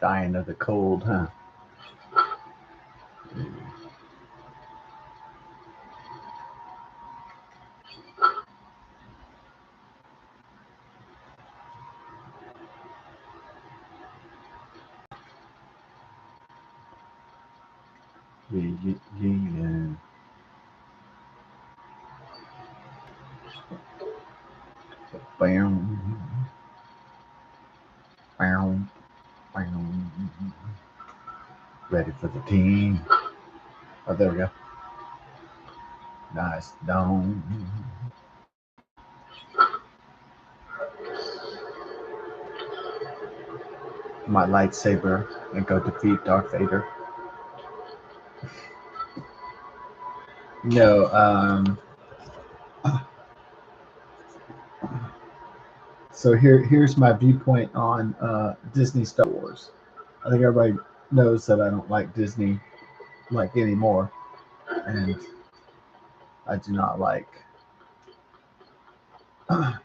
Dying of the cold, huh? Yeah. Bam. Bam. Bam. Ready for the team. Oh, there we go. Nice dome. My lightsaber and go defeat Darth Vader. No, so here's my viewpoint on Disney Star Wars. I think everybody knows that I don't like Disney like anymore, and I do not like I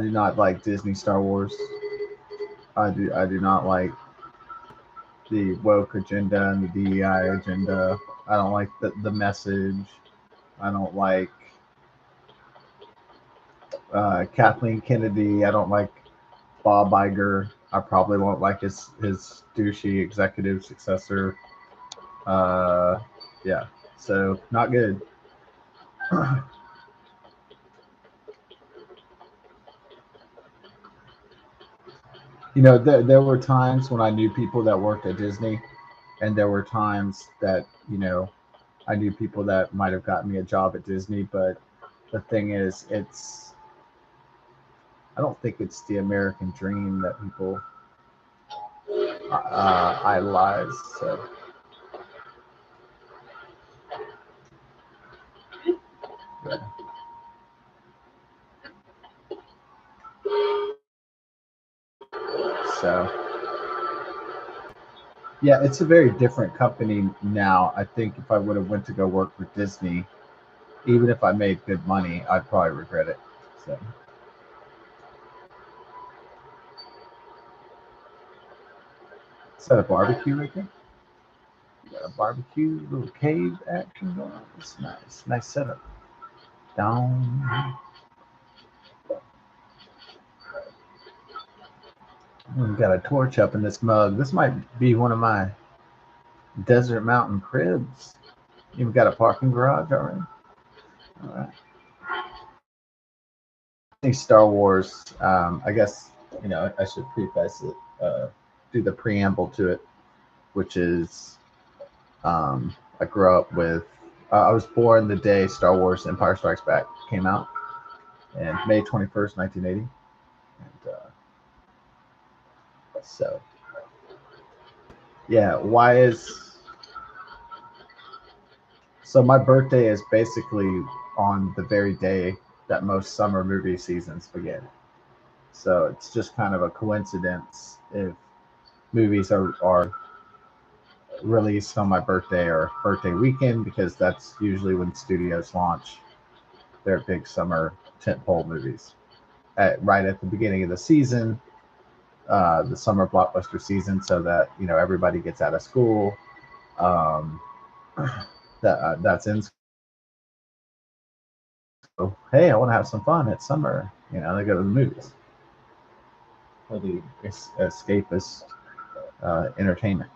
do not like Disney Star Wars. I do not like the woke agenda and the DEI agenda. I don't like the message. I don't like Kathleen Kennedy. I don't like Bob Iger. I probably won't like his douchey executive successor. Uh, yeah, so not good. There were times when I knew people that worked at Disney, and there were times that I knew people that might have gotten me a job at Disney. But the thing is, I don't think it's the American dream that people idolize. So yeah. So yeah, it's a very different company now. I think if I would have went to go work for Disney, even if I made good money, I'd probably regret it. So is that a barbecue right there? You got a barbecue, little cave action going on. It's nice, nice setup. Down. We got a torch up in this mug. This might be one of my desert mountain cribs. You've got a parking garage already. All right. Star Wars. I guess I should preface it. Do the preamble to it, which is I grew up with. I was born the day Star Wars: Empire Strikes Back came out, and May 21st, 1980, and so yeah. Why is so? My birthday is basically on the very day that most summer movie seasons begin. So it's just kind of a coincidence if movies are released on my birthday or birthday weekend, because that's usually when studios launch their big summer tentpole movies right at the beginning of the season, the summer blockbuster season, so that everybody gets out of school. Um, that's in school. Hey, I want to have some fun. It's summer. They go to the movies for the escapist entertainment.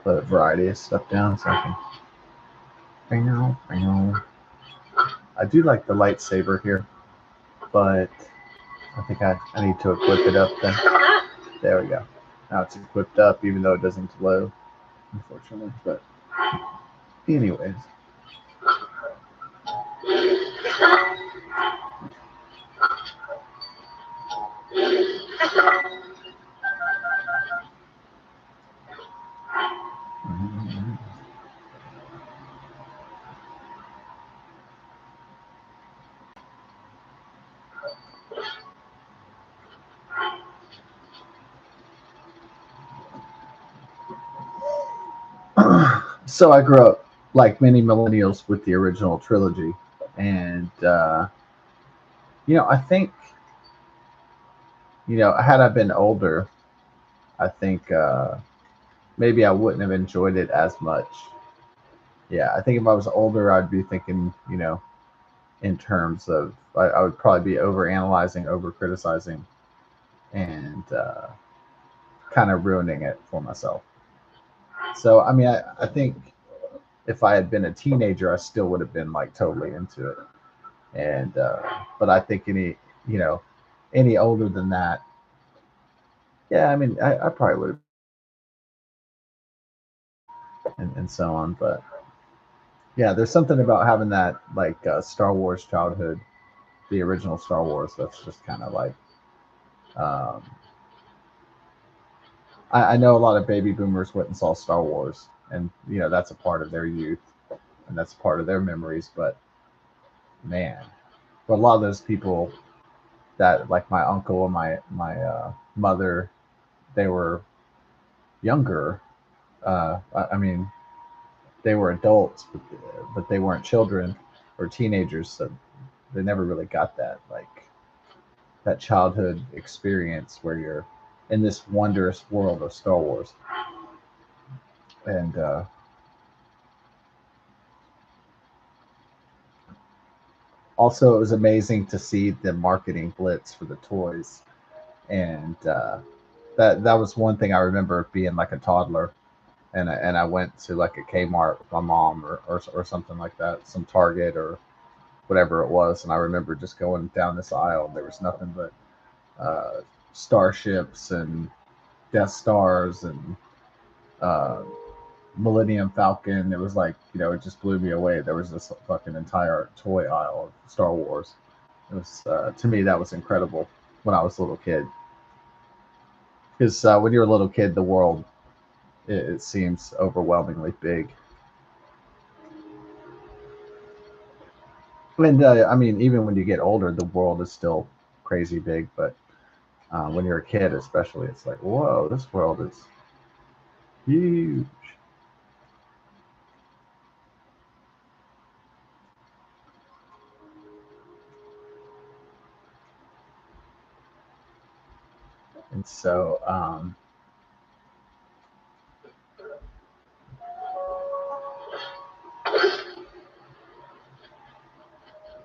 Put a variety of stuff down so I can. I do like the lightsaber here, but I think I need to equip it up then. There we go. Now it's equipped up, even though it doesn't glow, unfortunately. But anyways, Mhm. So I grew up like many millennials with the original trilogy, and I think had I been older, I think maybe I wouldn't have enjoyed it as much. Yeah, I think if I was older, I'd be thinking, in terms of I would probably be over analyzing, over criticizing, and kind of ruining it for myself. So I mean, I think if I had been a teenager, I still would have been like totally into it. And but I think you know any older than that, yeah, I mean, I probably would have, and so on. But yeah, there's something about having that like Star Wars childhood, the original Star Wars. That's just kind of like um, I know a lot of baby boomers went and saw Star Wars, and that's a part of their youth, and that's part of their memories. But man, but a lot of those people that like my uncle and my mother, they were younger. I mean, they were adults, but they weren't children or teenagers, so they never really got that like that childhood experience where you're in this wondrous world of Star Wars. And also, it was amazing to see the marketing blitz for the toys, and that was one thing I remember being like a toddler, and I went to like a Kmart with my mom or something like that, some Target or whatever it was, and I remember just going down this aisle, and there was nothing but uh, starships and Death Stars and uh, Millennium Falcon. It was like, it just blew me away. There was this fucking entire toy aisle of Star Wars. It was to me that was incredible when I was a little kid. Because when you're a little kid, the world it seems overwhelmingly big. And I mean, even when you get older, the world is still crazy big. But when you're a kid, especially, it's like, whoa, this world is huge. And so,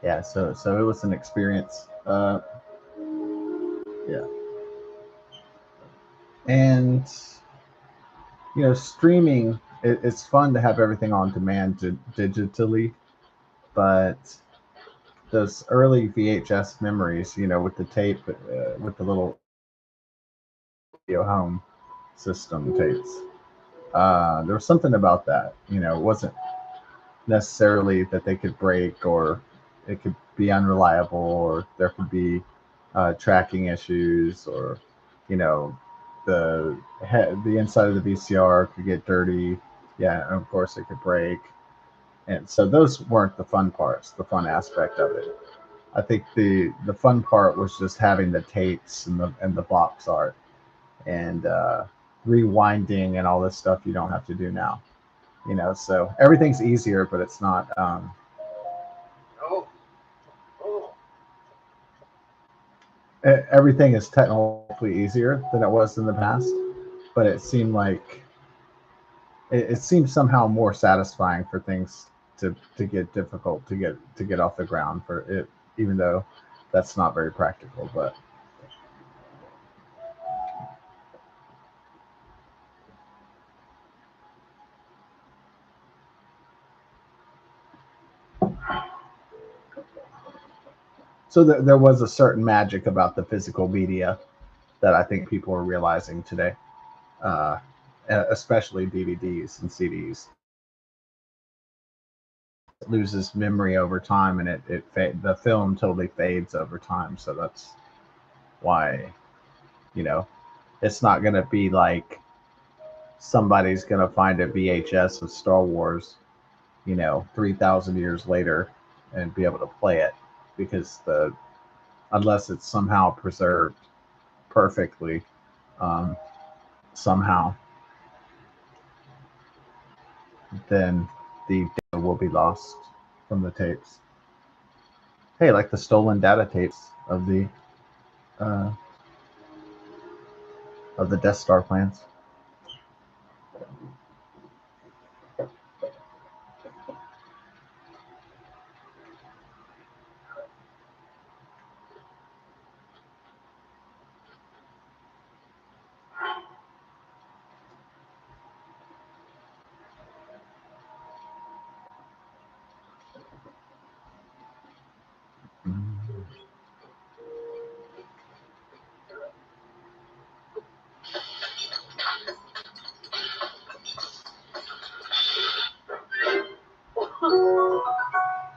yeah, so it was an experience. Yeah, and streaming. It's fun to have everything on demand digitally, but those early VHS memories, with the tape, with the little video home system tapes. There was something about that. It wasn't necessarily that they could break or it could be unreliable or there could be tracking issues or you know the inside of the VCR could get dirty. Yeah, and of course it could break. And so those weren't the fun parts, the fun aspect of it. I think the fun part was just having the tapes and the box art and rewinding and all this stuff you don't have to do now. So everything's easier, but it's not. Everything is technically easier than it was in the past, but it seemed like it seemed somehow more satisfying for things to get difficult to get off the ground for it, even though that's not very practical. But so there was a certain magic about the physical media that I think people are realizing today, uh, especially DVDs and CDs. It loses memory over time, and the film totally fades over time. So that's why. You know, it's not going to be like somebody's going to find a VHS of Star Wars, 3,000 years later and be able to play it because unless it's somehow preserved perfectly, um, somehow, then the data will be lost from the tapes. Hey, like the stolen data tapes uh, of the Death Star plans.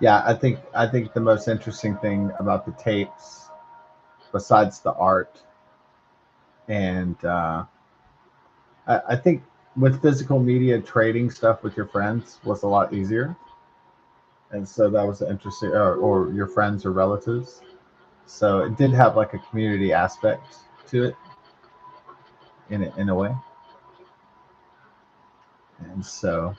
Yeah, I think the most interesting thing about the tapes, besides the art, and I think with physical media, trading stuff with your friends was a lot easier, and so that was interesting, or your friends or relatives. So it did have like a community aspect to it in a way, and so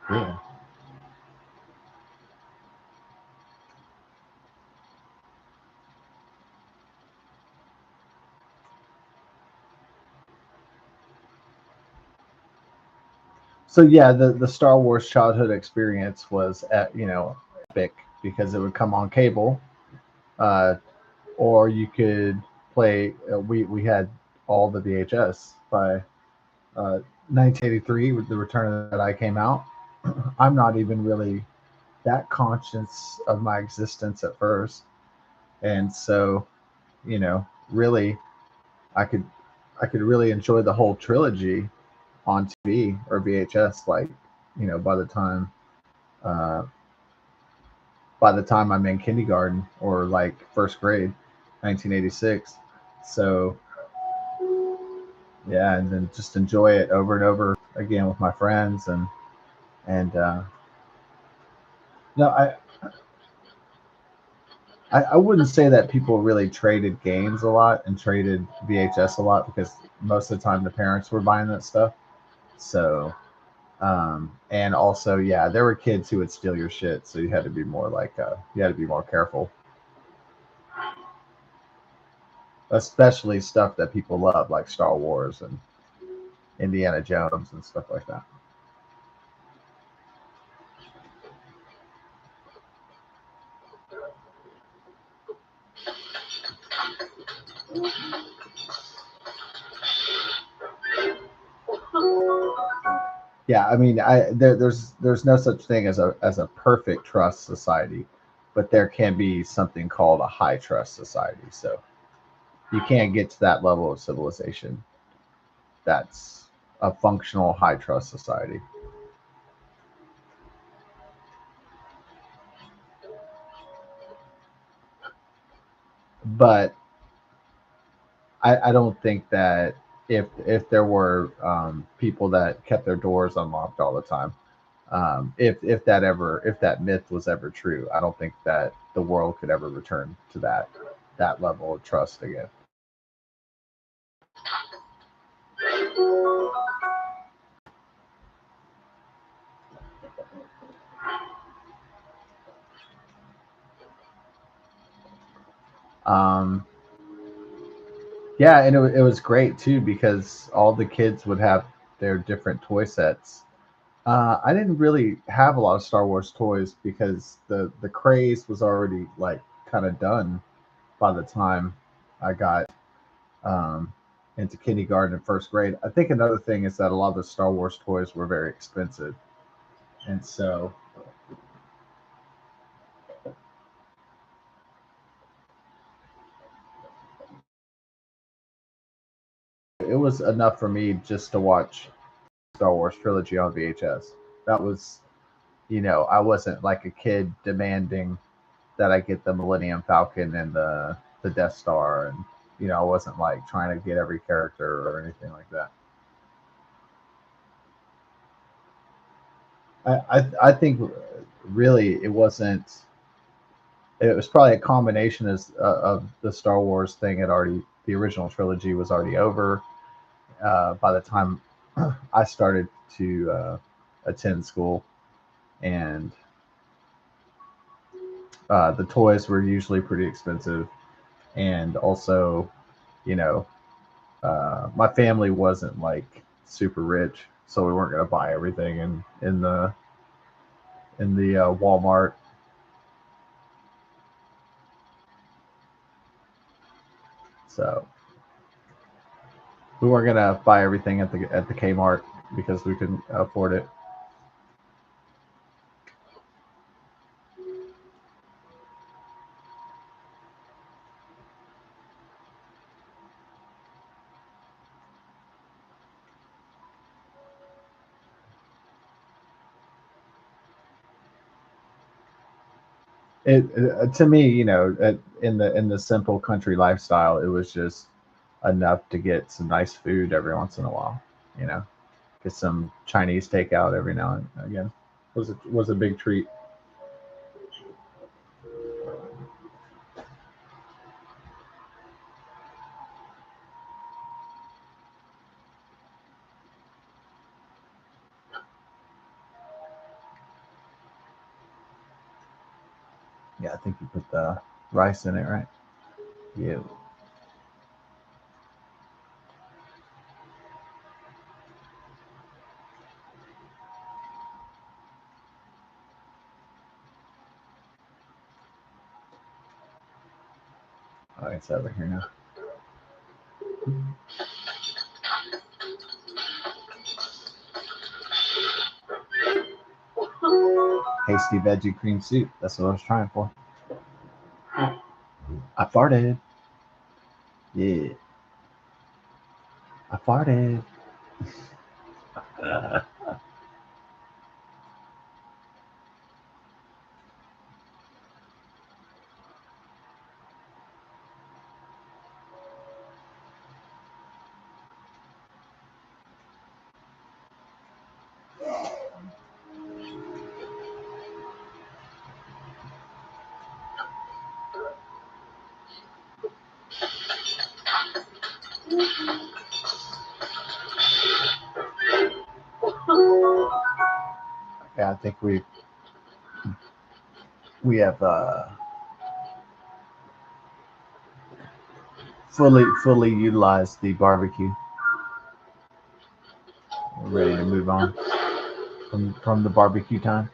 yeah. So yeah, the Star Wars childhood experience was epic because it would come on cable, uh, or you could play. We had all the VHS by 1983 with the Return of the Jedi came out. I'm not even really that conscious of my existence at first, and so really, I could I could really enjoy the whole trilogy on TV or VHS. Like you know, uh, by the time I'm in kindergarten or like first grade, 1986. So yeah, and then just enjoy it over and over again with my friends and no, I wouldn't say that people really traded games a lot and traded VHS a lot because most of the time the parents were buying that stuff. So and also yeah, there were kids who would steal your shit, so you had to be more you had to be more careful, especially stuff that people love like Star Wars and Indiana Jones and stuff like that. Yeah, I mean, there's no such thing as a perfect trust society, but there can be something called a high trust society. So you can't get to that level of civilization. That's a functional high trust society. But I don't think that if there were people that kept their doors unlocked all the time, if that myth was ever true, I don't think that the world could ever return to that level of trust again. Um, yeah, and it was great too because all the kids would have their different toy sets. I didn't really have a lot of Star Wars toys because the craze was already like kind of done by the time I got into kindergarten and first grade. I think another thing is that a lot of the Star Wars toys were very expensive, and so it was enough for me just to watch Star Wars trilogy on VHS. That was, I wasn't like a kid demanding that I get the Millennium Falcon and the Death Star, and I wasn't like trying to get every character or anything like that. I think really it wasn't. It was probably a combination of the Star Wars thing. The original trilogy was already over by the time I started to attend school, and the toys were usually pretty expensive, and also, you know, my family wasn't like super rich, so we weren't going to buy everything in the Walmart. So we weren't going to buy everything at the Kmart because we couldn't afford it. To me, in the simple country lifestyle, it was just enough to get some nice food every once in a while. You know, get some Chinese takeout every now and again. Was a big treat. Yeah, I think you put the rice in it, right? Yeah. Oh, it's over here now. Hasty veggie cream soup. That's what I was trying for. I farted. Yeah, I farted. Yeah, I think we have fully utilized the barbecue. We're ready to move on from the barbecue time.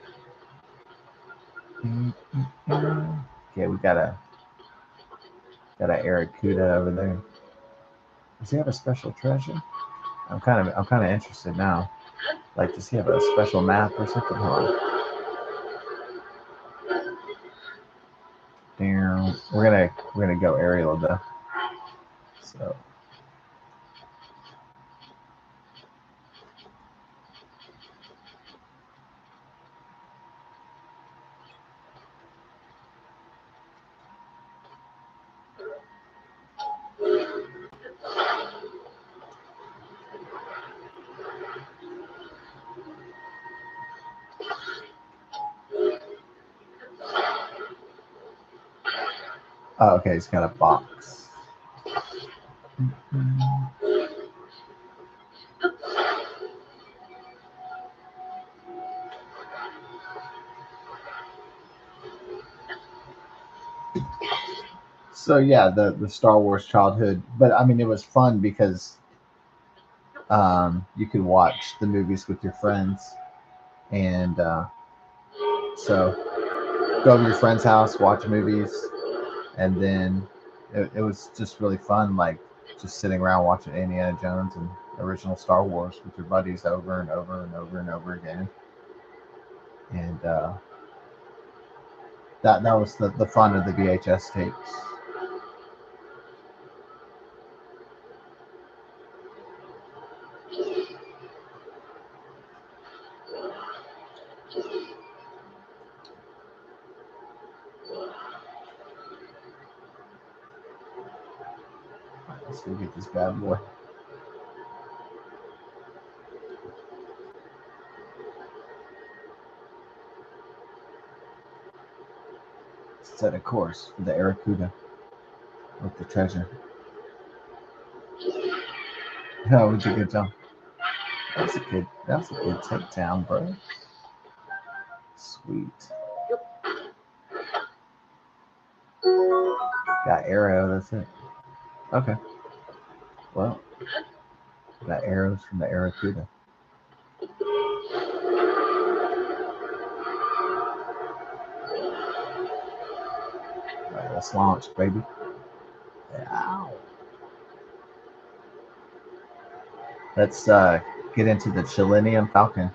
Okay, we got a Aracuda over there. Does he have a special treasure? I'm kind of interested now. Like, does he have a special map or something? Hold on. Damn. We're gonna go aerial though. So oh, okay, he's got a box. So yeah, the Star Wars childhood, but I mean it was fun because you could watch the movies with your friends, and so go to your friend's house, watch movies, and then it was just really fun, like just sitting around watching Indiana Jones and original Star Wars with your buddies over and over and over and over again. And that was the fun of the VHS tapes. Let's go get this bad boy. Set a course for the Aracuda with the treasure. That was a good jump. That was a good takedown, bro. Sweet. Got arrow, that's it. Okay. Well, got arrows from the Aracuda. Alright, let's launch, baby. Ow. Let's get into the Chilinium Falcon.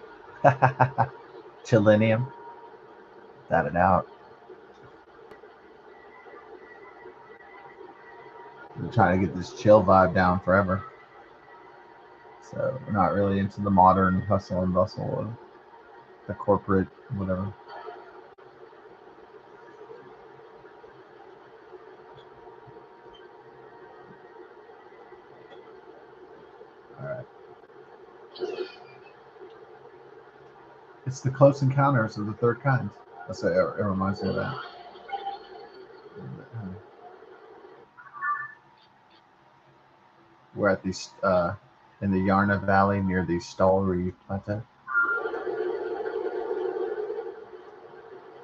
Chilinium. Without a doubt. We're trying to get this chill vibe down forever. So we're not really into the modern hustle and bustle of the corporate whatever. Alright. It's the Close Encounters of the Third Kind. That's what it reminds me of that. We're at these in the Yarna Valley near the Stollery Plateau.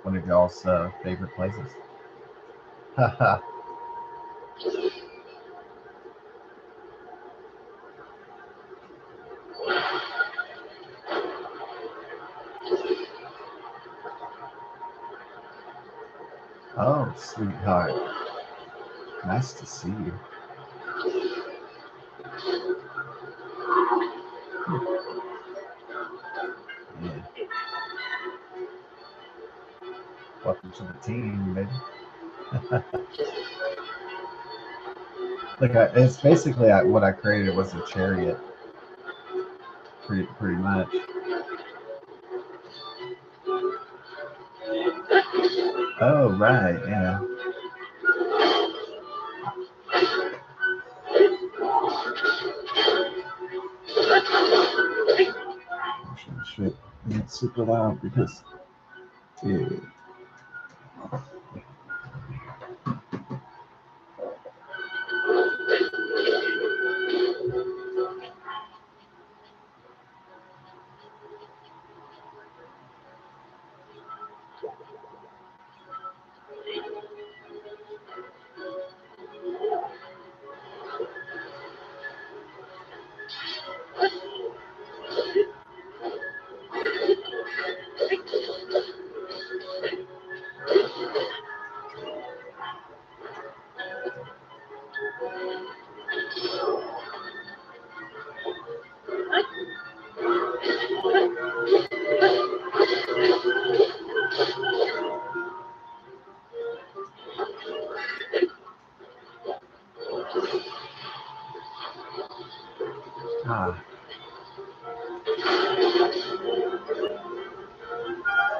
One of y'all's favorite places. Haha. Oh, sweetheart. Nice to see you. Yeah. Welcome to the team, baby. Look, it's basically what I created was a chariot. Pretty much. Oh, right, yeah. Shit. It's super loud because, yeah.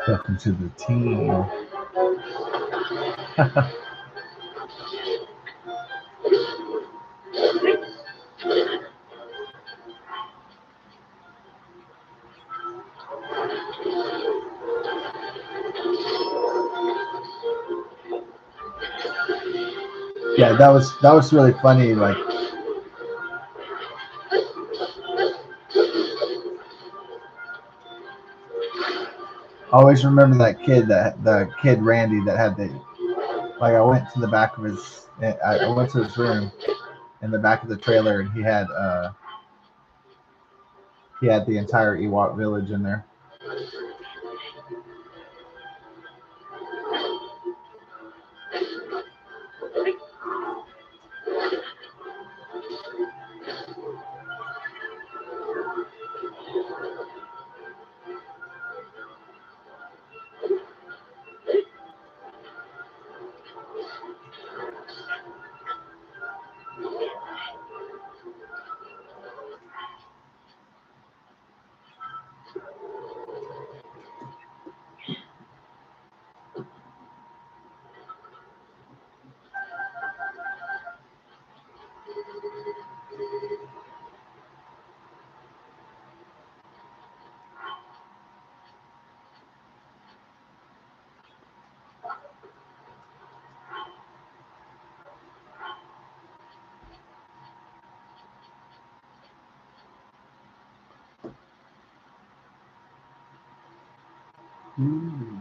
Welcome to the team. Yeah, that was really funny. Like, I always remember that kid, the kid Randy that had the, like, I went to the back of his, I went to his room in the back of the trailer, and he had the entire Ewok village in there. Ooh.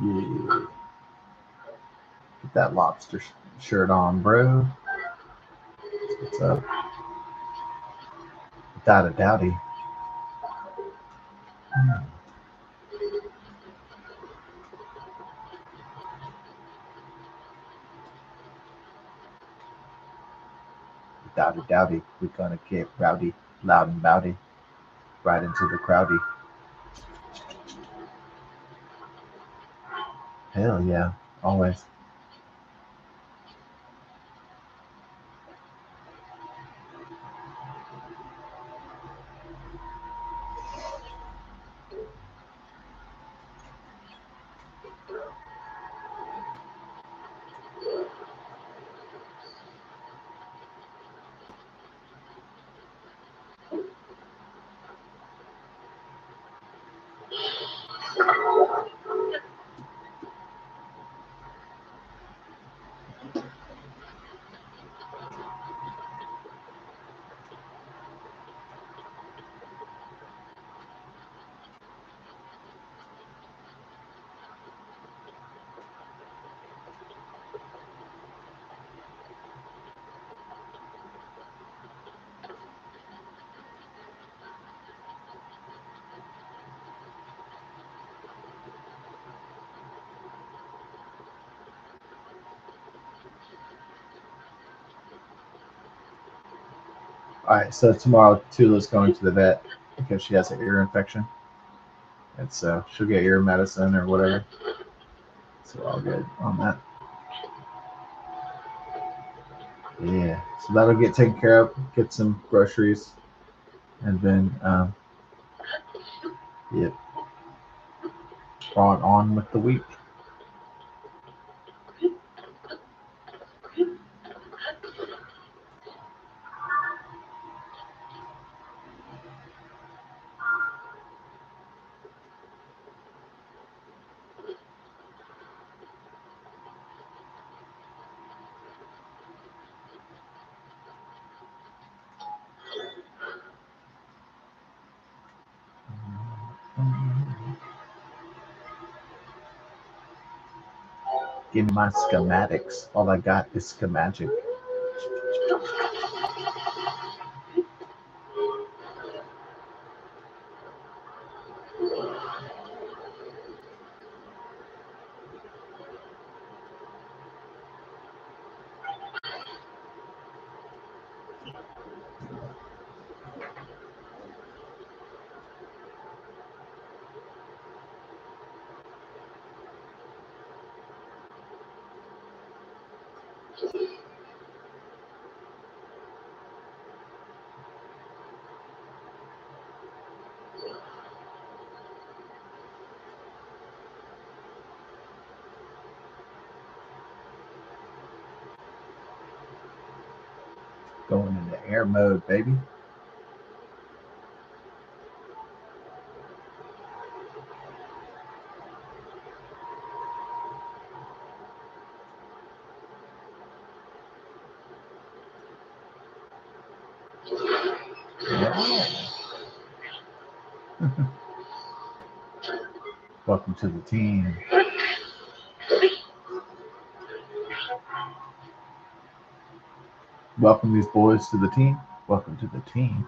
Yeah. Get that lobster shirt on, bro. What's up? Without a doubty. Without a doubty. We're gonna get rowdy, loud and bowdy. Right into the crowdy. Hell yeah. Always. Alright, so tomorrow Tula's going to the vet because she has an ear infection. And so she'll get ear medicine or whatever. So all good on that. Yeah. So that'll get taken care of, get some groceries, and then yep. On with the week. Give me my schematics. All I got is schematic. Going into air mode, baby. Yeah. Welcome to the team. Welcome these boys to the team. Welcome to the team.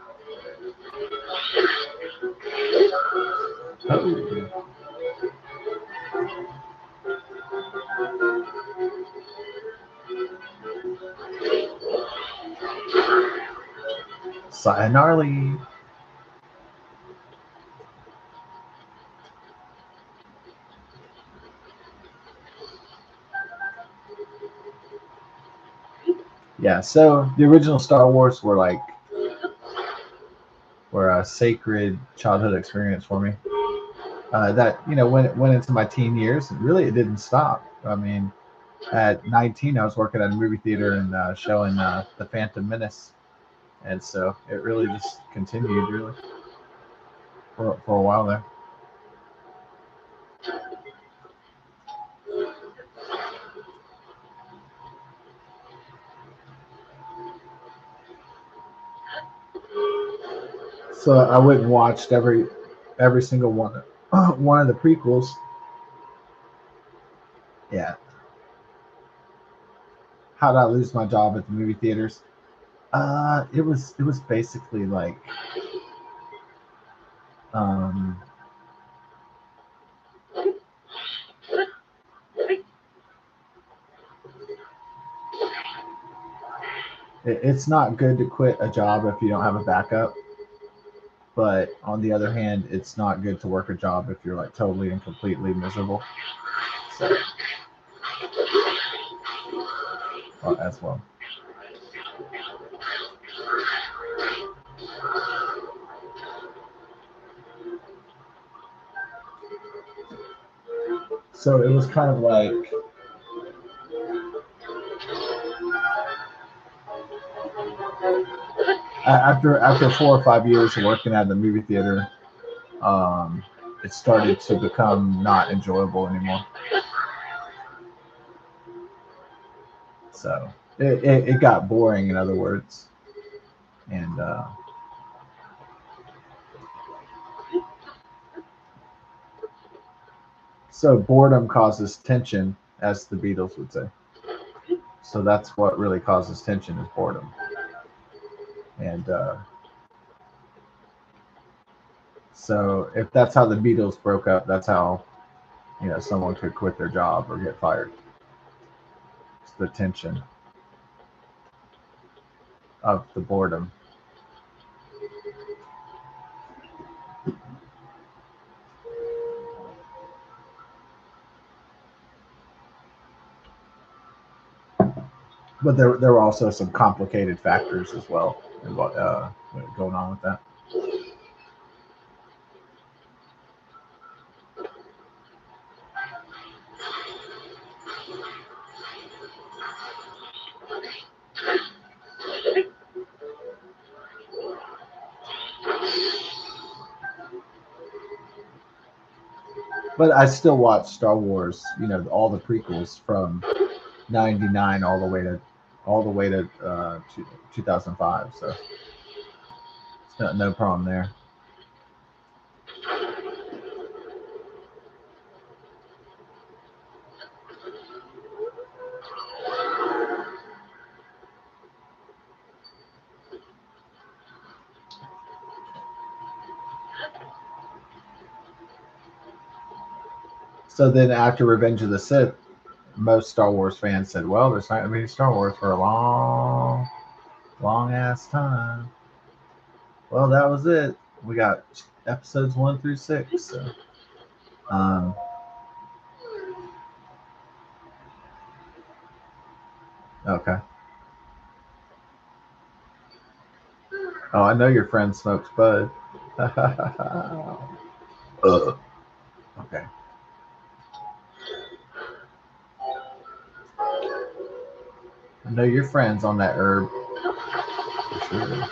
Oh. Sayonara. Yeah, so the original Star Wars were a sacred childhood experience for me. That when it went into my teen years, really it didn't stop. I mean, at 19, I was working at a movie theater and showing The Phantom Menace, And so it really just continued really for a while there. So I went and watched every single one of the prequels. Yeah. How did I lose my job at the movie theaters? It was basically like um, it's not good to quit a job if you don't have a backup. But on the other hand, it's not good to work a job if you're like totally and completely miserable. So, as well. So it was kind of like after 4 or 5 years of working at the movie theater, um, it started to become not enjoyable anymore. So it got boring, in other words. And so boredom causes tension, as the Beatles would say. So that's what really causes tension is boredom. And so if that's how the Beatles broke up, that's how someone could quit their job or get fired. It's the tension of the boredom. But there were also some complicated factors as well, and what going on with that. But I still watch Star Wars, all the prequels from '99 all the way to 2005. So it's no problem there. So then after Revenge of the Sith, most Star Wars fans said, "Well, there's not going to be Star Wars for a long, long ass time." Well, that was it. We got episodes 1 through 6. So, um, okay. Oh, I know your friend smokes bud. Okay. I know your friends on that herb. For sure.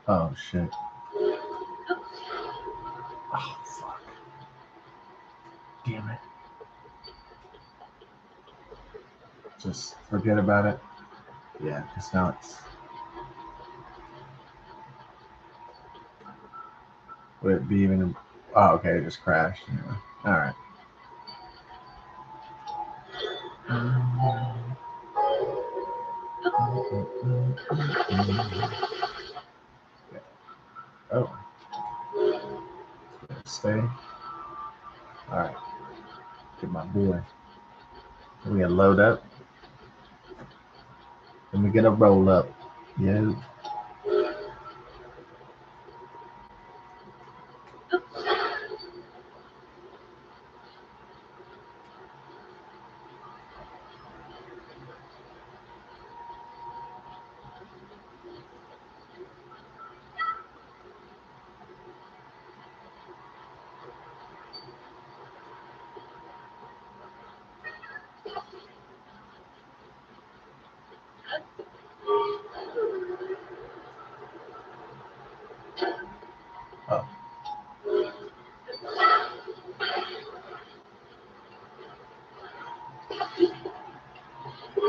Oh shit. Oh fuck. Damn it. Just forget about it. Yeah, because now it's. Would it be even? Oh, okay. It just crashed. Anyway. All right. Oh, stay. All right. Get my boy. We gonna load up. Let me get a roll up. Yeah.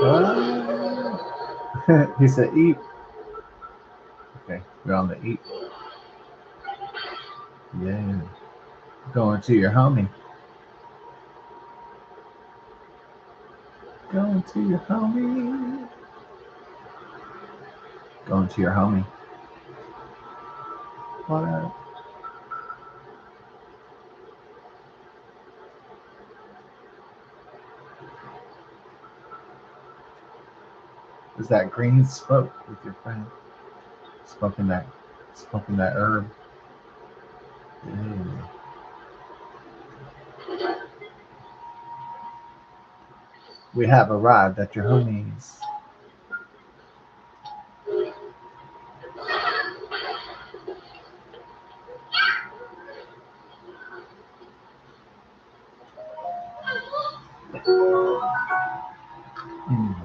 He said, "Eat." Okay, we're on the eat. Yeah, going to your homie. Going to your homie. Going to your homie. What up? Is that green smoke with your friend? Smoking that herb. Ew. We have arrived at your homies. Mm.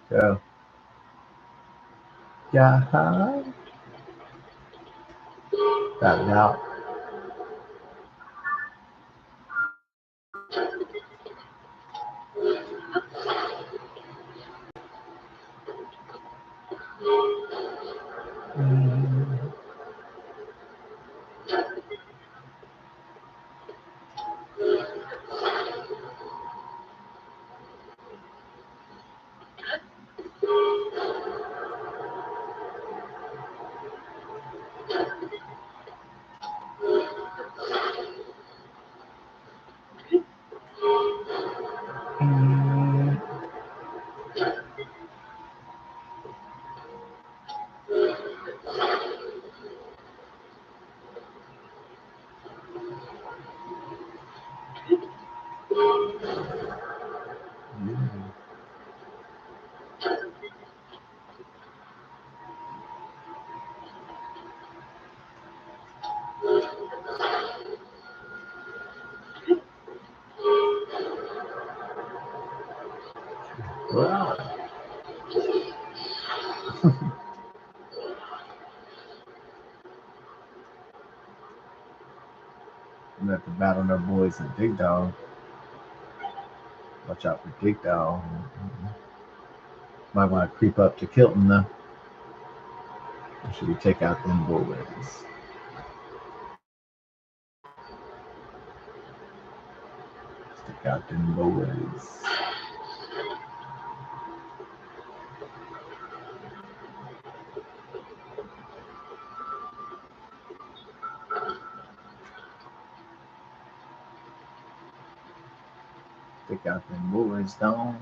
Go. Yeah. Got it out. Mm. Mm. Wow. I'm at the battle no boys and Big Dog. Watch out for Big Dog. Might want to creep up to Kilton though. Or should we take out them boys? Take out them boys. Take out them boys down.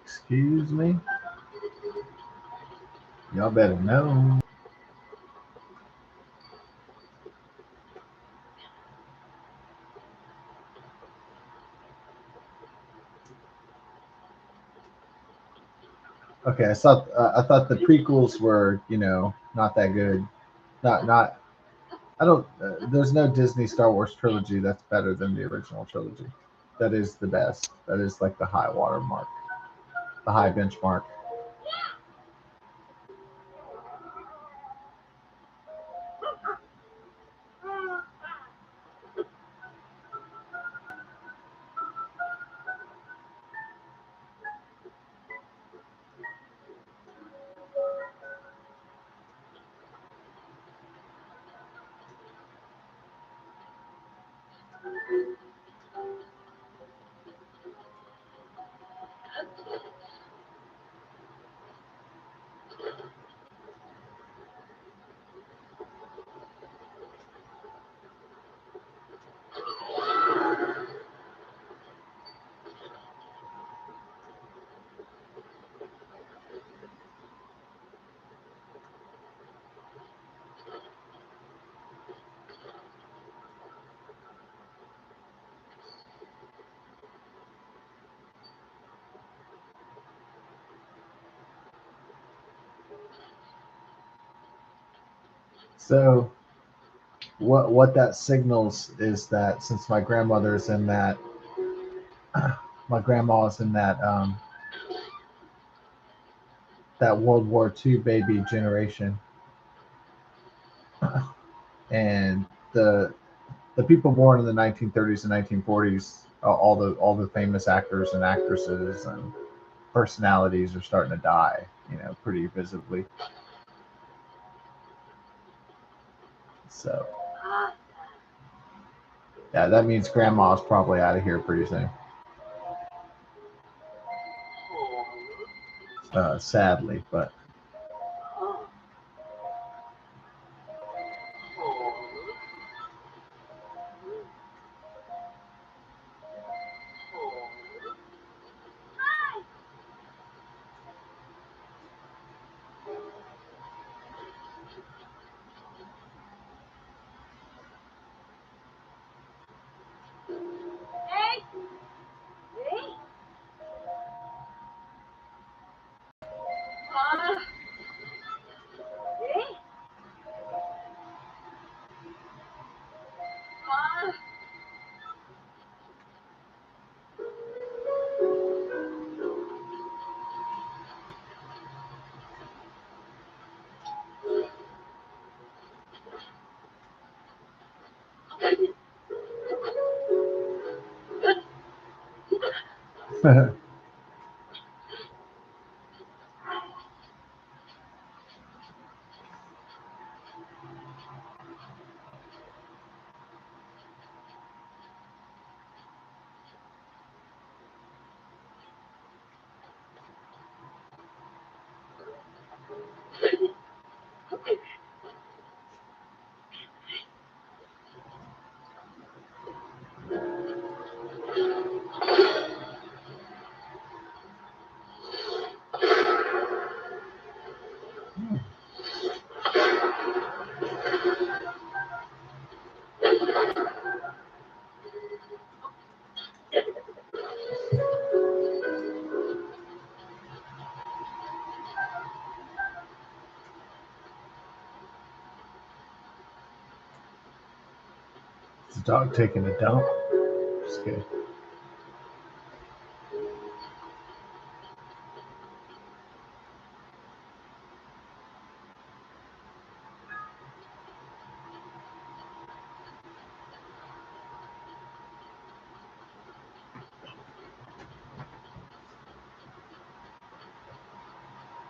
Excuse me? Y'all better know. Okay, I thought the prequels were, not that good. Not. I don't. There's no Disney Star Wars trilogy that's better than the original trilogy. That is the best. That is like the high water mark, the high benchmark. So what that signals is that since my grandmother's in that, my grandma is in that World War II baby generation, and the people born in the 1930s and 1940s, all the famous actors and actresses and personalities are starting to die, pretty visibly. So yeah, that means grandma's probably out of here pretty soon. Sadly, but the dog taking a dump. Just kidding.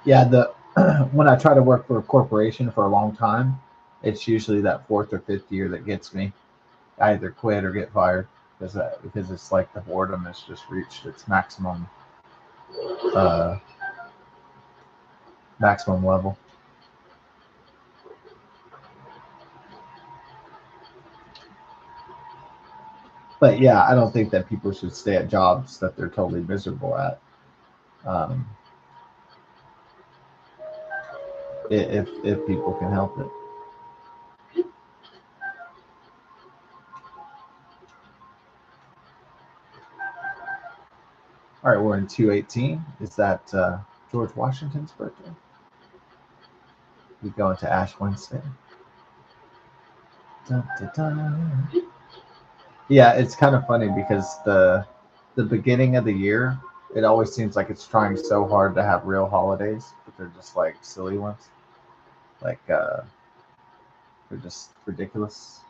Yeah, the when I try to work for a corporation for a long time, it's usually that fourth or fifth year that gets me. I either quit or get fired because it's like the boredom has just reached its uh, maximum level. But yeah, I don't think that people should stay at jobs that they're totally miserable at. Um, if people can help it. All right, we're in 218. Is that George Washington's birthday? We go into Ash Wednesday. Dun, dun, dun. Yeah, it's kind of funny because the beginning of the year, it always seems like it's trying so hard to have real holidays, but they're just like silly ones. Like they're just ridiculous.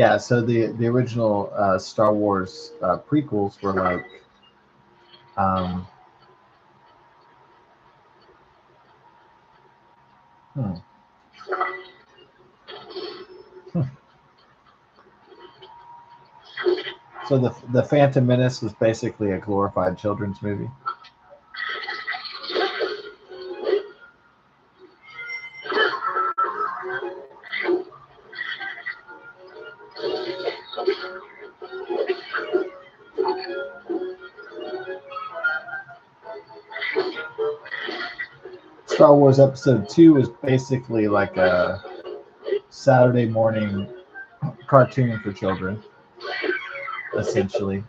Yeah, so the original Star Wars prequels were like, um, hmm, hmm. So the Phantom Menace was basically a glorified children's movie. Star Wars Episode 2 is basically like a Saturday morning cartoon for children, essentially.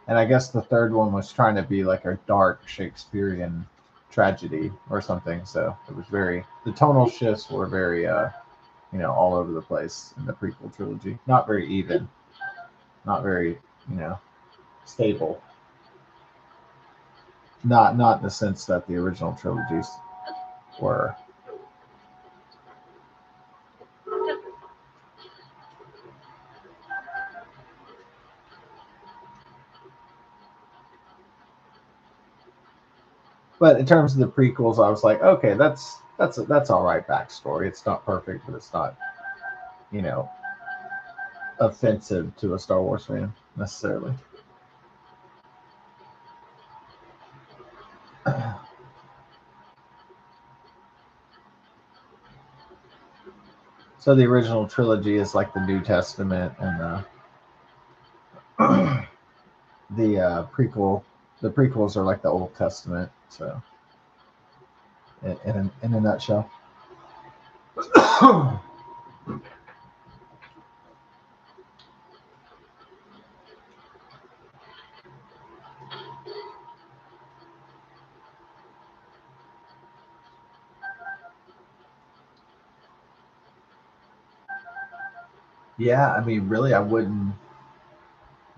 And I guess the third one was trying to be like a dark Shakespearean tragedy or something. So it was the tonal shifts were very, all over the place in the prequel trilogy. Not very even, not very, you know, stable. Not in the sense that the original trilogies were. But in terms of the prequels, I was like, okay, that's all right backstory. It's not perfect, but it's not, you know, offensive to a Star Wars fan necessarily. So the original trilogy is like the New Testament, and the prequels are like the Old Testament. So, in a nutshell. Yeah, I mean, really, I wouldn't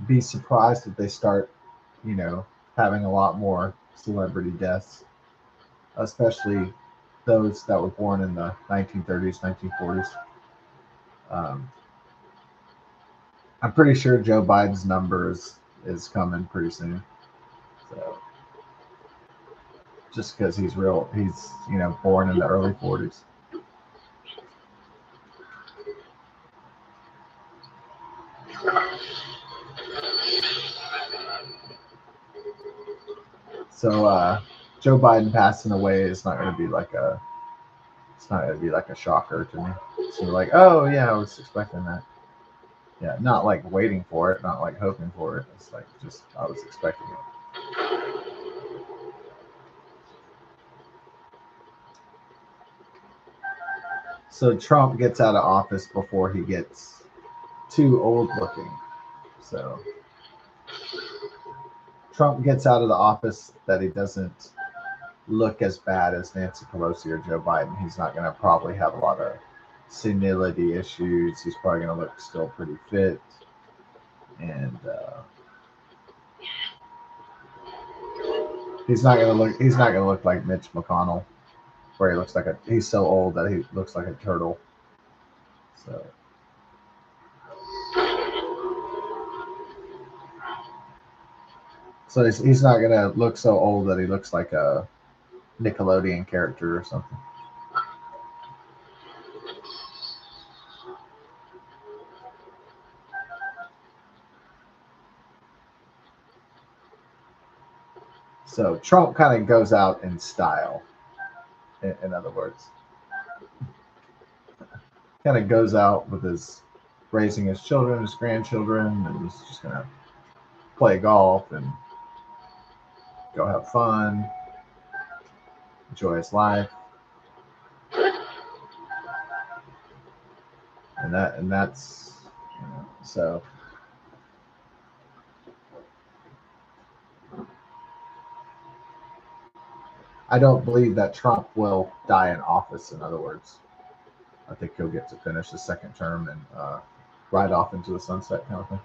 be surprised if they start, you know, having a lot more celebrity deaths, especially those that were born in the 1930s, 1940s. Um, I'm pretty sure Joe Biden's is coming pretty soon. So just because he's born in the early 40s. So Joe Biden passing away is not going to be like a it's not going to be like a shocker to me. So like, oh yeah, I was expecting that. Yeah, not like waiting for it, not like hoping for it. It's like just I was expecting it. So Trump gets out of office before he gets too old looking. So Trump gets out of the office that he doesn't look as bad as Nancy Pelosi or Joe Biden. He's not going to probably have a lot of senility issues. He's probably going to look still pretty fit, and he's not going to look like Mitch McConnell, where he's so old that he looks like a turtle. So he's not going to look so old that he looks like a Nickelodeon character or something. So Trump kind of goes out in style. In other words, kind of goes out with his raising his children, his grandchildren, and he's just gonna play golf and go have fun, enjoy his life, and that's so. I don't believe that Trump will die in office. In other words, I think he'll get to finish his second term and ride off into the sunset kind of thing.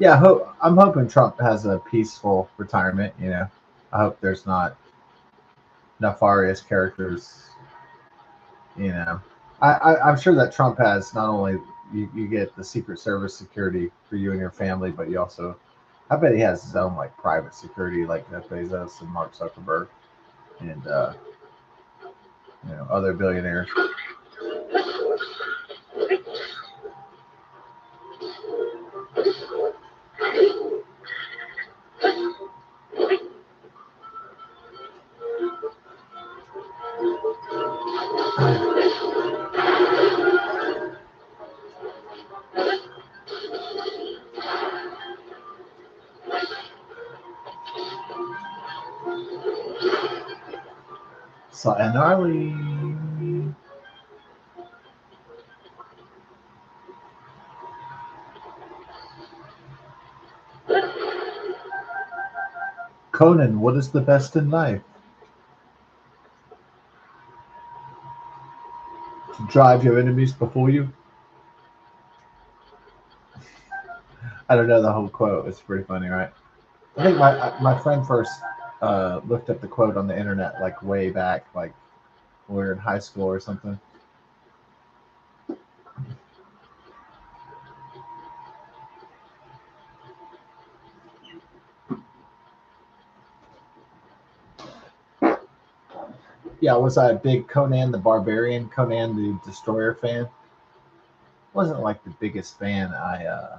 Yeah, I'm hoping Trump has a peaceful retirement. You know, I hope there's not nefarious characters. You know, I'm sure that Trump has not only you get the Secret Service security for you and your family, but you also, I bet he has his own like private security, like Jeff Bezos and Mark Zuckerberg and other billionaires. So and Arlie, Conan, what is the best in life? To drive your enemies before you. I don't know the whole quote. It's pretty funny, right? I think my friend first looked up the quote on the internet like way back, like when we were in high school or something. Yeah, was I a big Conan the Barbarian, Conan the Destroyer fan? Wasn't like the biggest fan. I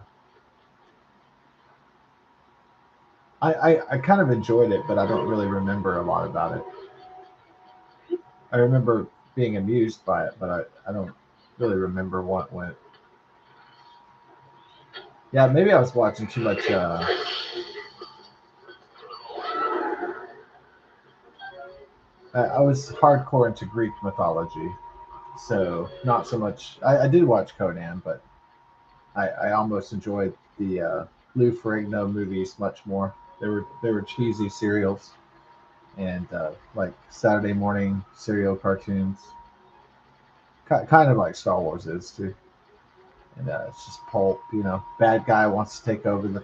kind of enjoyed it, but I don't really remember a lot about it. I remember being amused by it, but I don't really remember what went. Yeah, maybe I was watching too much. I was hardcore into Greek mythology, so not so much. I did watch Conan, but I almost enjoyed the Lou Ferrigno movies much more. They were cheesy serials and like Saturday morning serial cartoons, kind of like Star Wars is too. And it's just pulp, Bad guy wants to take over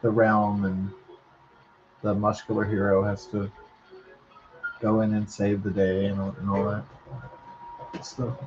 the realm, and the muscular hero has to go in and save the day and all that stuff.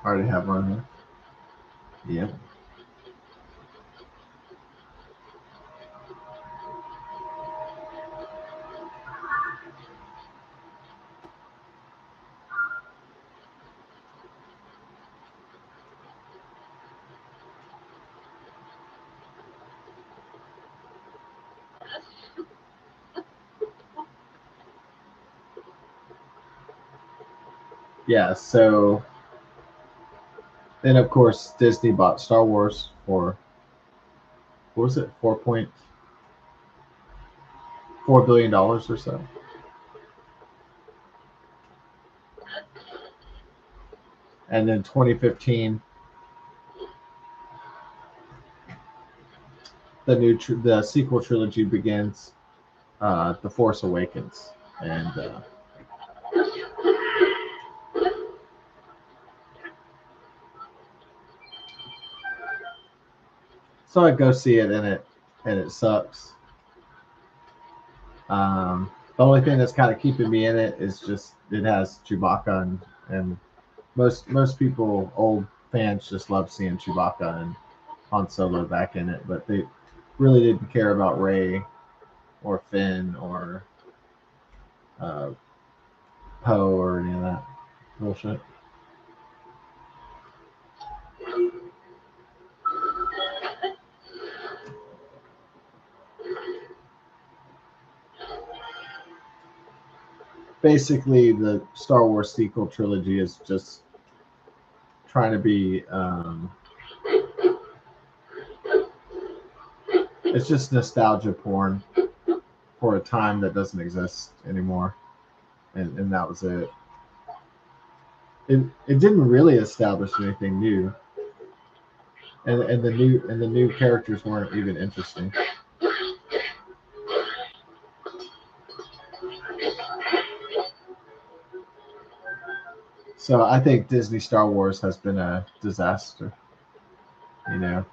I already have one here. Yep. Yeah. So then, of course, Disney bought Star Wars for what was it, $4.4 billion or so. And then 2015, the sequel trilogy begins, The Force Awakens, and so I go see it, and it sucks. The only thing that's kind of keeping me in it is just it has Chewbacca, and most people, old fans, just love seeing Chewbacca and Han Solo back in it, but they really didn't care about Rey or Finn or uh, Poe or any of that bullshit. basically the Star Wars sequel trilogy is just trying to be. It's just nostalgia porn for a time that doesn't exist anymore, and that was it. It didn't really establish anything new, and the new characters weren't even interesting. So I think Disney Star Wars has been a disaster. You know,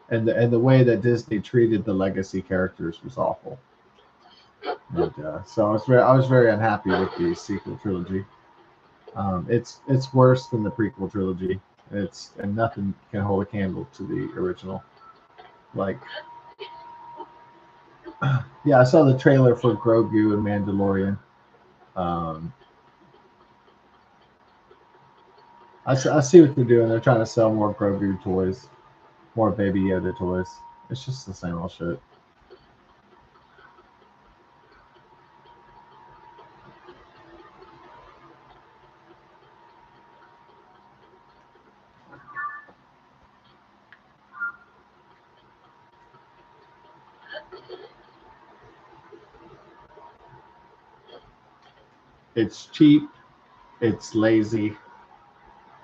and the way that Disney treated the legacy characters was awful. And so I was very unhappy with the sequel trilogy. It's worse than the prequel trilogy. And nothing can hold a candle to the original. Like, yeah, I saw the trailer for Grogu and Mandalorian. Um, I see what they're doing. They're trying to sell more Grogu toys, more Baby Yoda toys. It's just the same old shit. It's cheap, it's lazy,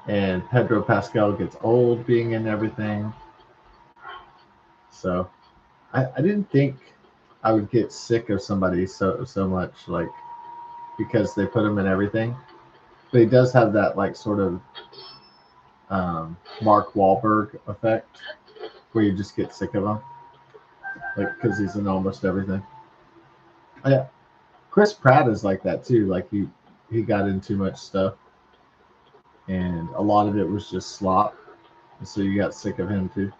and Pedro Pascal gets old being in everything. So I didn't think I would get sick of somebody so much, like, because they put him in everything. But he does have that like sort of Mark Wahlberg effect, where you just get sick of him, like because he's in almost everything. Yeah, Chris Pratt is like that too. Like he got in too much stuff, and a lot of it was just slop, and so you got sick of him too.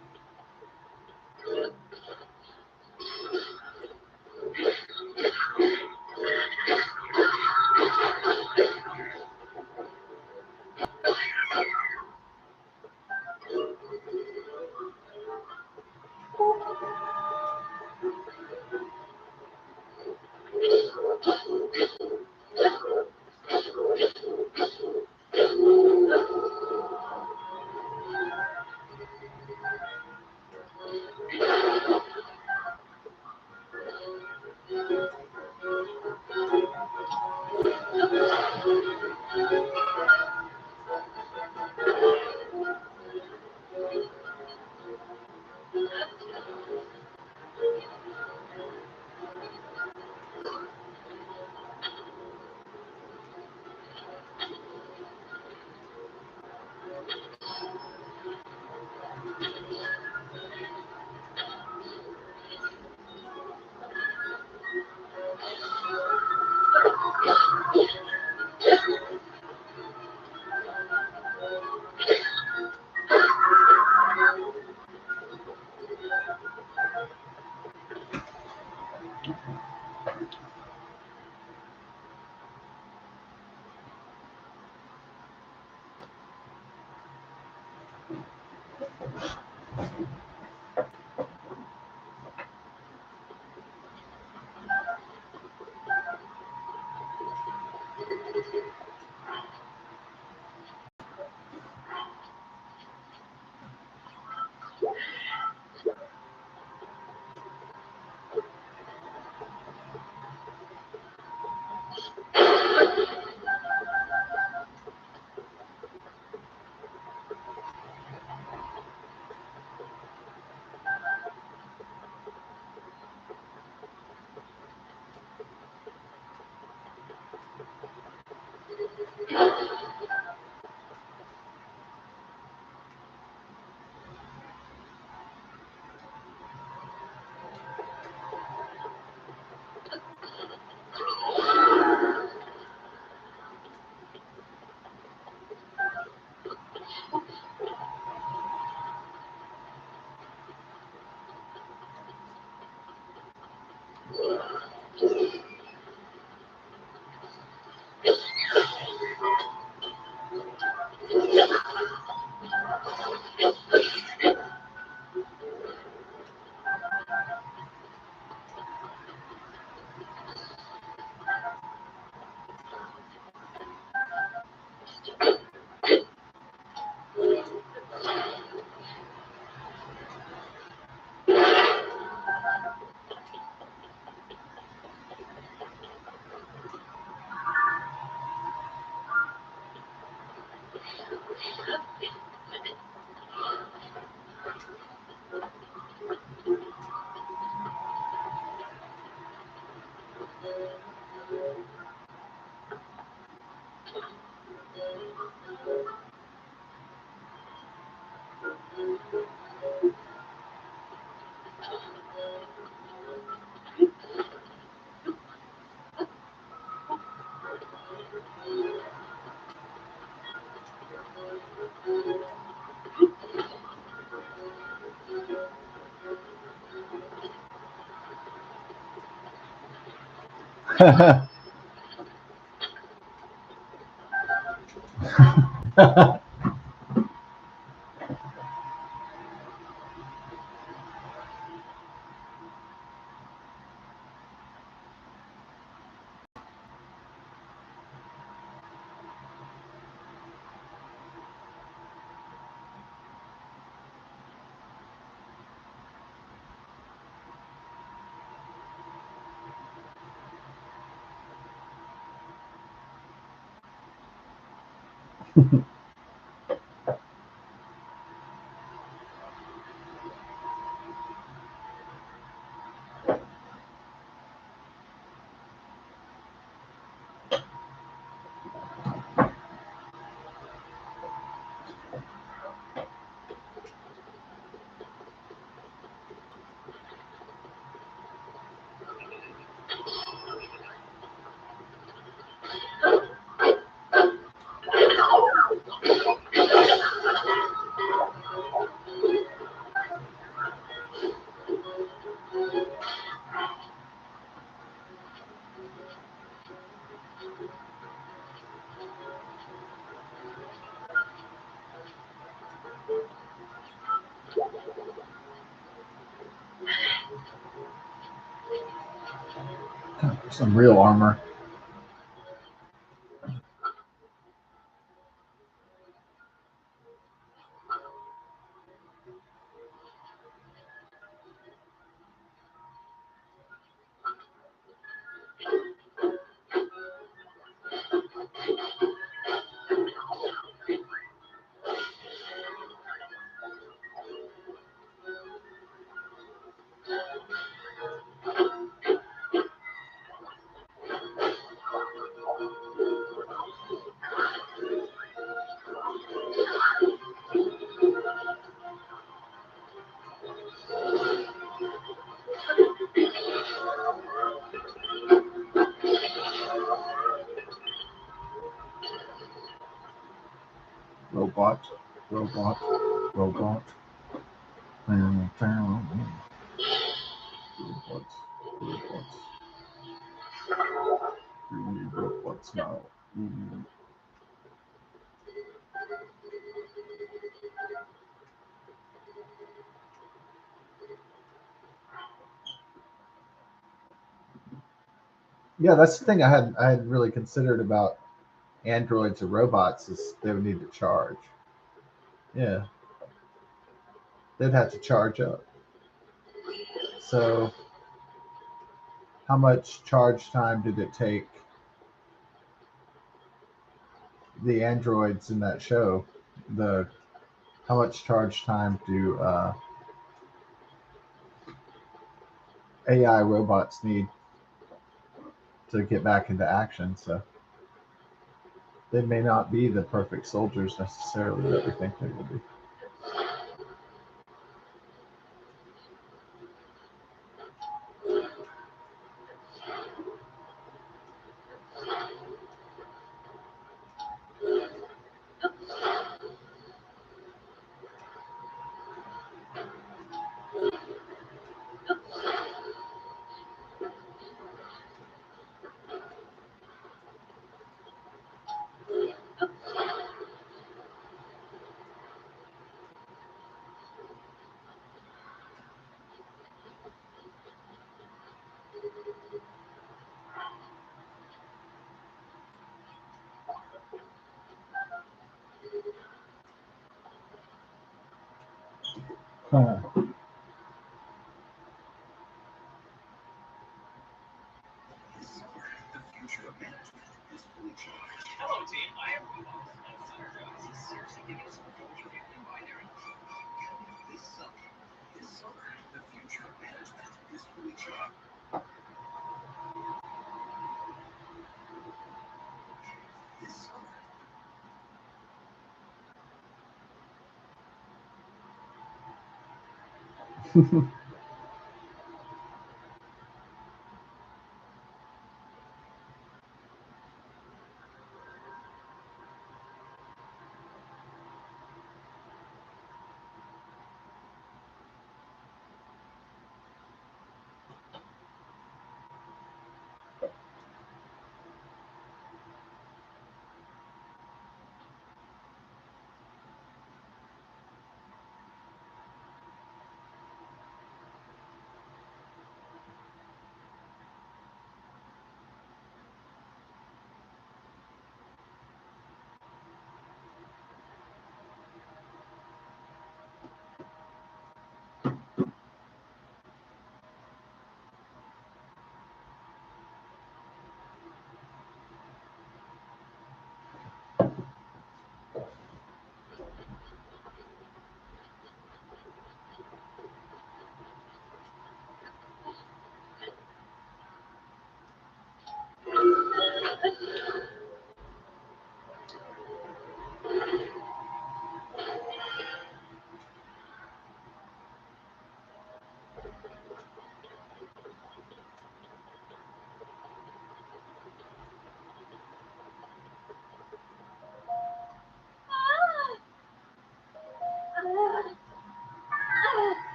Some real armor. Robot. Robots. Robots. We need robots now. Yeah, that's the thing I had really considered about androids or robots is they would need to charge. Yeah, they'd have to charge up. So, how much charge time did it take the androids in that show? The How much charge time do AI robots need to get back into action? So they may not be the perfect soldiers necessarily that we think they will be. Huh.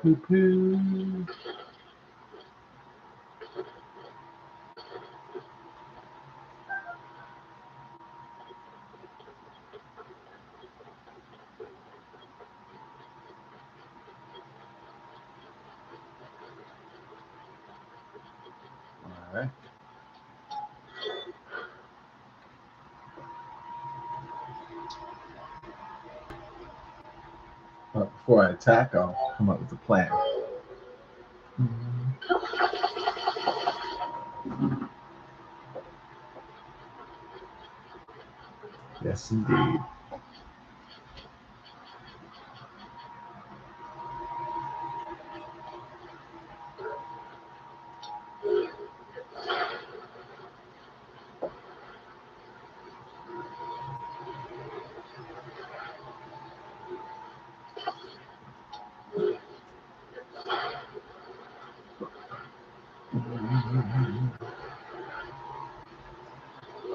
Poo-poo. All right. But before I attack, I'll come up with a plan. Yes, indeed.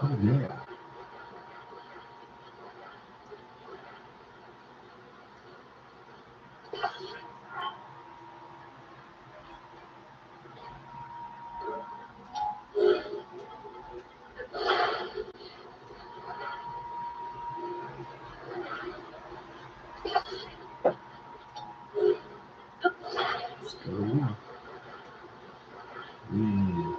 Oh, yeah. Let's go. Mm.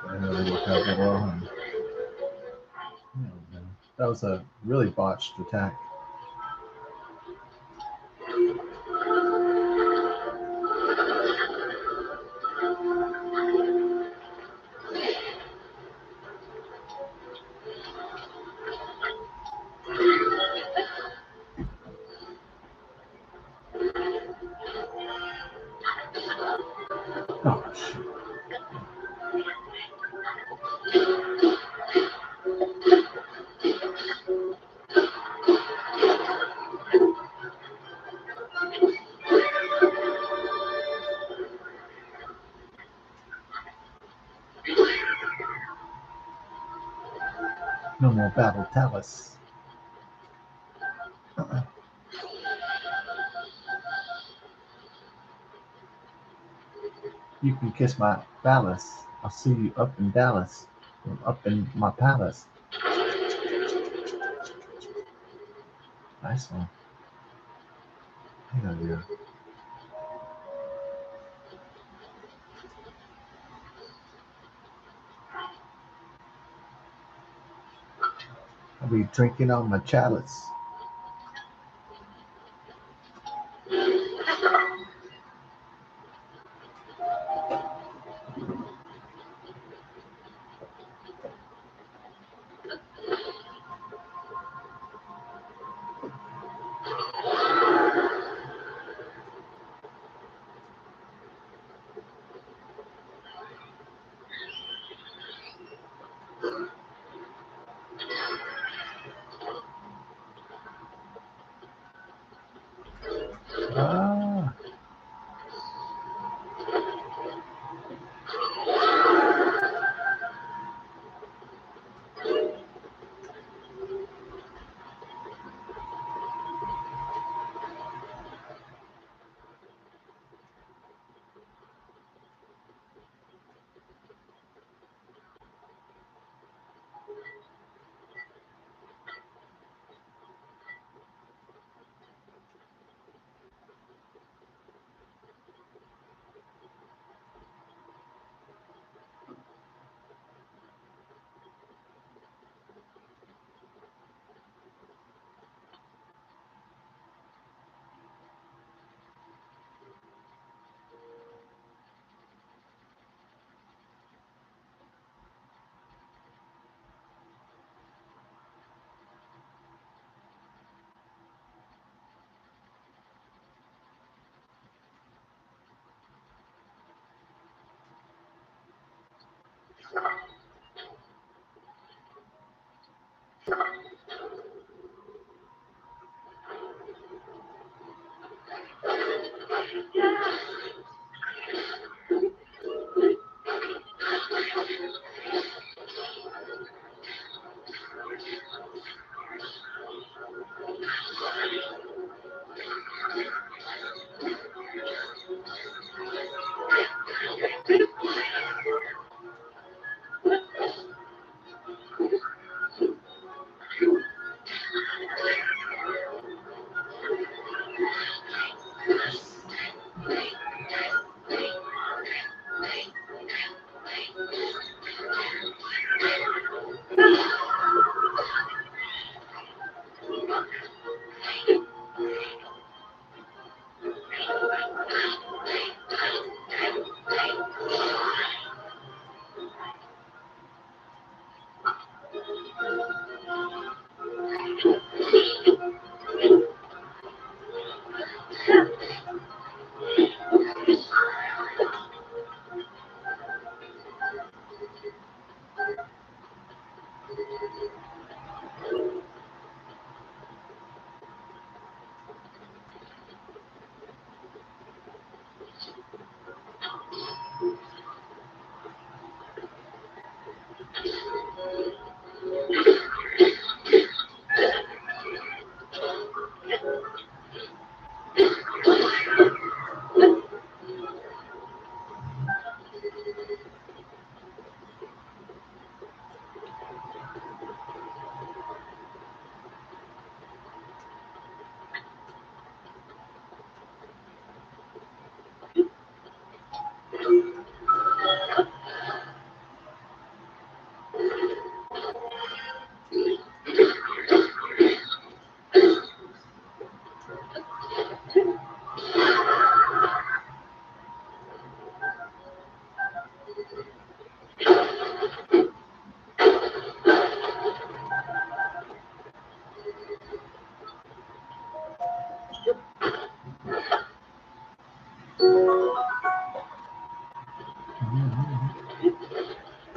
I really worked out that well. That was a really botched attack. Oh, shit. No more battle talus. You can kiss my phallus. I'll see you up in Dallas. Up in my palace. Nice one. Hell yeah. I'll be drinking on my chalice. Ah.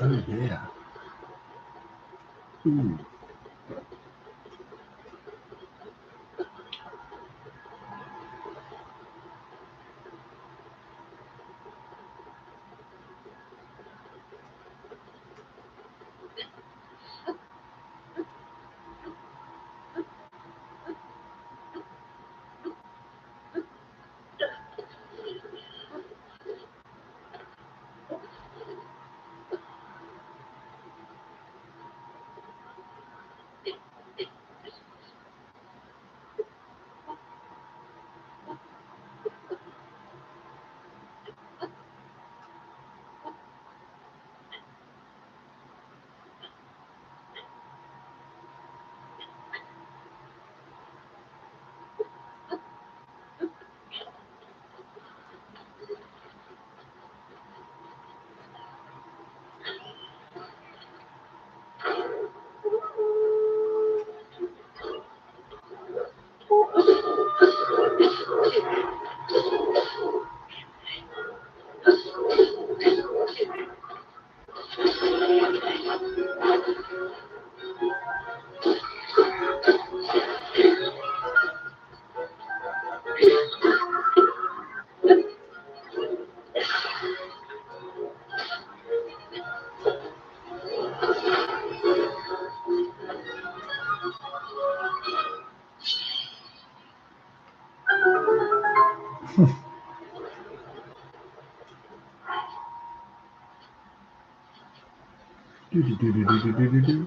Oh yeah. Ooh. Do-do-do-do-do-do-do-do.